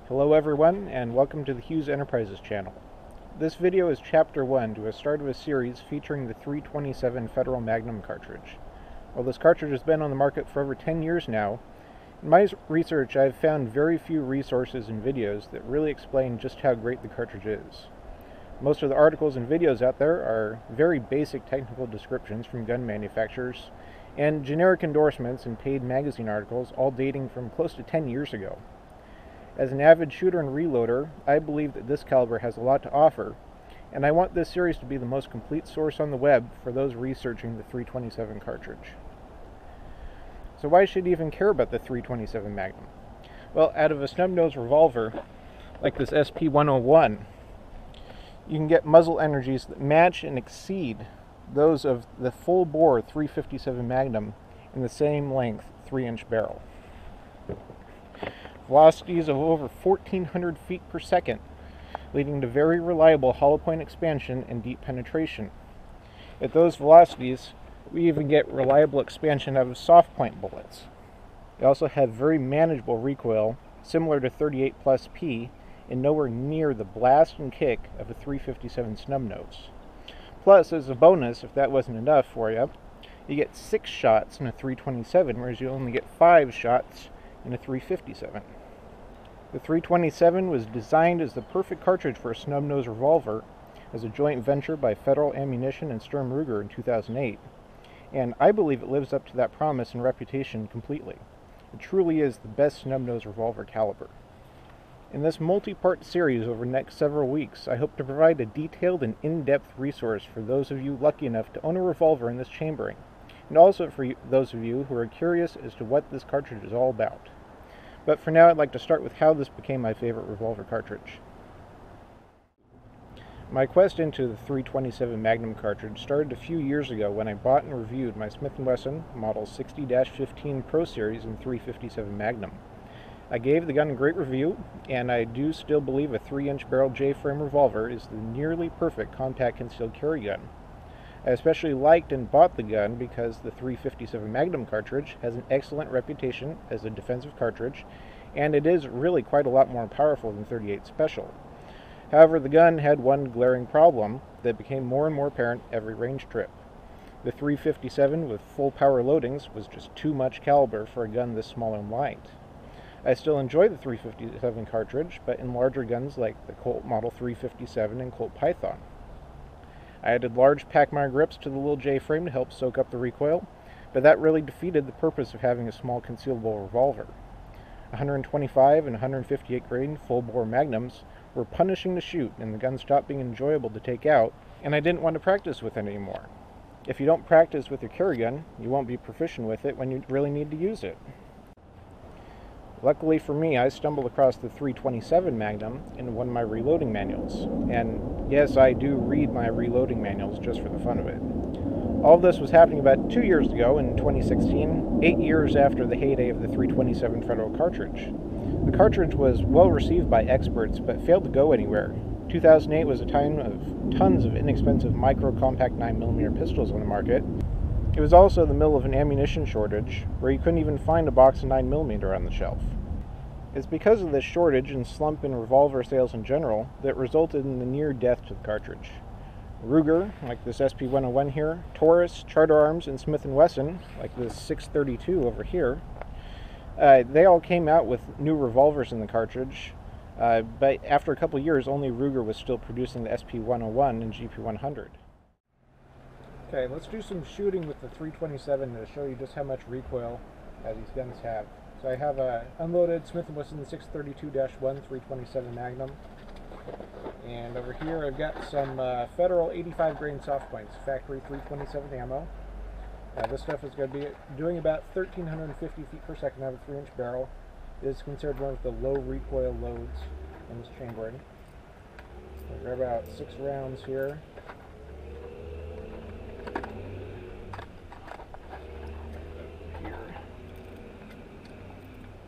Hello everyone, and welcome to the Hughes Enterprises channel. This video is Chapter 1 to a start of a series featuring the 327 Federal Magnum cartridge. While this cartridge has been on the market for over 10 years now, in my research I've found very few resources and videos that really explain just how great the cartridge is. Most of the articles and videos out there are very basic technical descriptions from gun manufacturers and generic endorsements and paid magazine articles, all dating from close to 10 years ago. As an avid shooter and reloader, I believe that this caliber has a lot to offer, and I want this series to be the most complete source on the web for those researching the 327 cartridge. So why should you even care about the 327 Magnum? Well, out of a snub-nose revolver, like this SP-101, you can get muzzle energies that match and exceed those of the full-bore 357 Magnum in the same length 3-inch barrel. Velocities of over 1,400 feet per second, leading to very reliable hollow point expansion and deep penetration. At those velocities, we even get reliable expansion out of soft point bullets. They also have very manageable recoil, similar to 38 plus P, and nowhere near the blast and kick of a 357 snub-nose. Plus, as a bonus, if that wasn't enough for you, you get 6 shots in a 327, whereas you only get 5 shots in a 357. The 327 was designed as the perfect cartridge for a snub-nose revolver as a joint venture by Federal Ammunition and Sturm Ruger in 2008, and I believe it lives up to that promise and reputation completely. It truly is the best snub-nose revolver caliber. In this multi-part series over the next several weeks, I hope to provide a detailed and in-depth resource for those of you lucky enough to own a revolver in this chambering, and also for those of you who are curious as to what this cartridge is all about. But for now, I'd like to start with how this became my favorite revolver cartridge. My quest into the 327 Magnum cartridge started a few years ago when I bought and reviewed my Smith & Wesson Model 60-15 Pro Series in 357 Magnum. I gave the gun a great review, and I do still believe a 3-inch barrel J-frame revolver is the nearly perfect compact concealed carry gun. I especially liked and bought the gun because the 357 Magnum cartridge has an excellent reputation as a defensive cartridge, and it is really quite a lot more powerful than 38 Special. However, the gun had one glaring problem that became more and more apparent every range trip. The 357 with full power loadings was just too much caliber for a gun this small and light. I still enjoy the 357 cartridge, but in larger guns like the Colt Model 357 and Colt Python. I added large Pachmayr grips to the little J-frame to help soak up the recoil, but that really defeated the purpose of having a small concealable revolver. 125 and 158 grain full-bore Magnums were punishing to shoot, and the gun stopped being enjoyable to take out, and I didn't want to practice with it anymore. If you don't practice with your carry gun, you won't be proficient with it when you really need to use it. Luckily for me, I stumbled across the 327 Magnum in one of my reloading manuals, and yes, I do read my reloading manuals just for the fun of it. All of this was happening about 2 years ago in 2016, 8 years after the heyday of the 327 Federal cartridge. The cartridge was well received by experts, but failed to go anywhere. 2008 was a time of tons of inexpensive micro-compact 9mm pistols on the market. It was also the middle of an ammunition shortage, where you couldn't even find a box of 9mm on the shelf. It's because of this shortage and slump in revolver sales in general that resulted in the near death to the cartridge. Ruger, like this SP-101 here, Taurus, Charter Arms, and Smith & Wesson, like this 632 over here, they all came out with new revolvers in the cartridge, but after a couple years, only Ruger was still producing the SP-101 and GP-100. Okay, let's do some shooting with the 327 to show you just how much recoil these guns have. So I have a unloaded Smith & Wesson 632-1 327 Magnum, and over here I've got some Federal 85 grain soft points, factory 327 ammo. This stuff is going to be doing about 1,350 feet per second out of a 3-inch barrel. It is considered one of the low recoil loads in this chambering. I'll grab about 6 rounds here.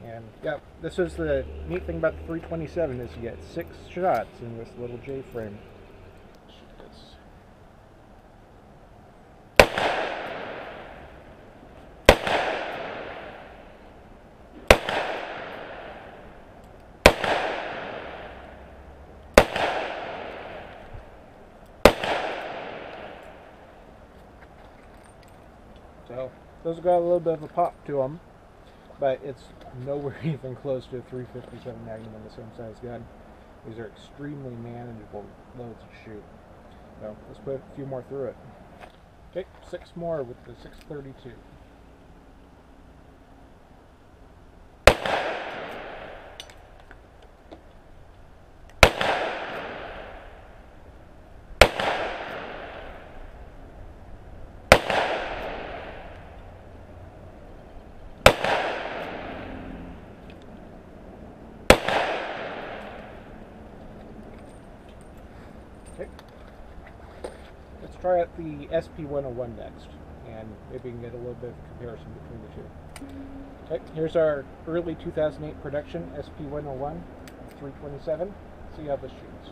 And yeah, this is the neat thing about the 327 is you get 6 shots in this little J-frame. So those got a little bit of a pop to them, but it's nowhere even close to a 357 Magnum on the same size gun. These are extremely manageable loads to shoot. So let's put a few more through it. Okay, 6 more with the 632. Okay. Let's try out the SP-101 next, and maybe we can get a little bit of comparison between the two. Okay, here's our early 2008 production SP-101 327. See how this shoots.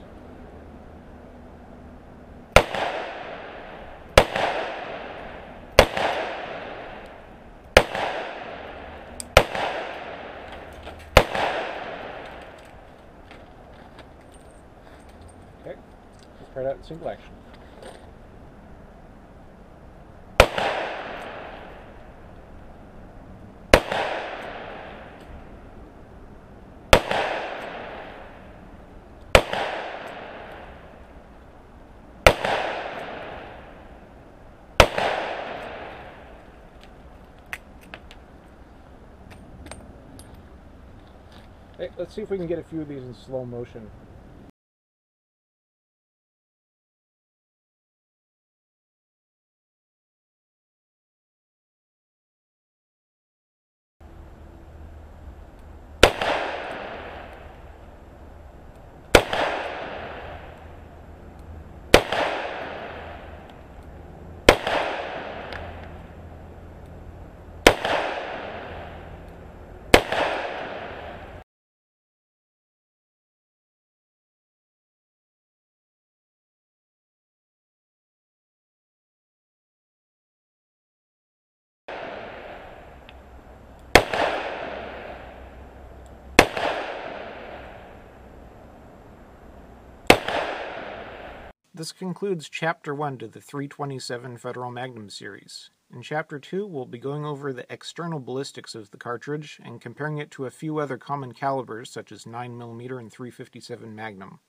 Okay, let's try it out in single action. Okay, let's see if we can get a few of these in slow motion. This concludes Chapter 1 to the 327 Federal Magnum series. In Chapter 2, we'll be going over the external ballistics of the cartridge and comparing it to a few other common calibers such as 9mm and 357 Magnum.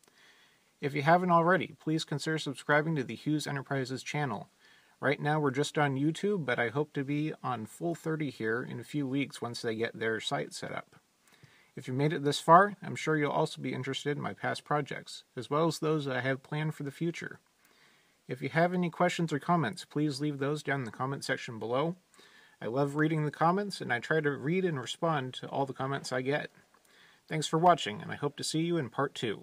If you haven't already, please consider subscribing to the Hughes Enterprises channel. Right now we're just on YouTube, but I hope to be on full 30 here in a few weeks once they get their site set up. If you made it this far, I'm sure you'll also be interested in my past projects, as well as those I have planned for the future. If you have any questions or comments, please leave those down in the comment section below. I love reading the comments, and I try to read and respond to all the comments I get. Thanks for watching, and I hope to see you in Part 2.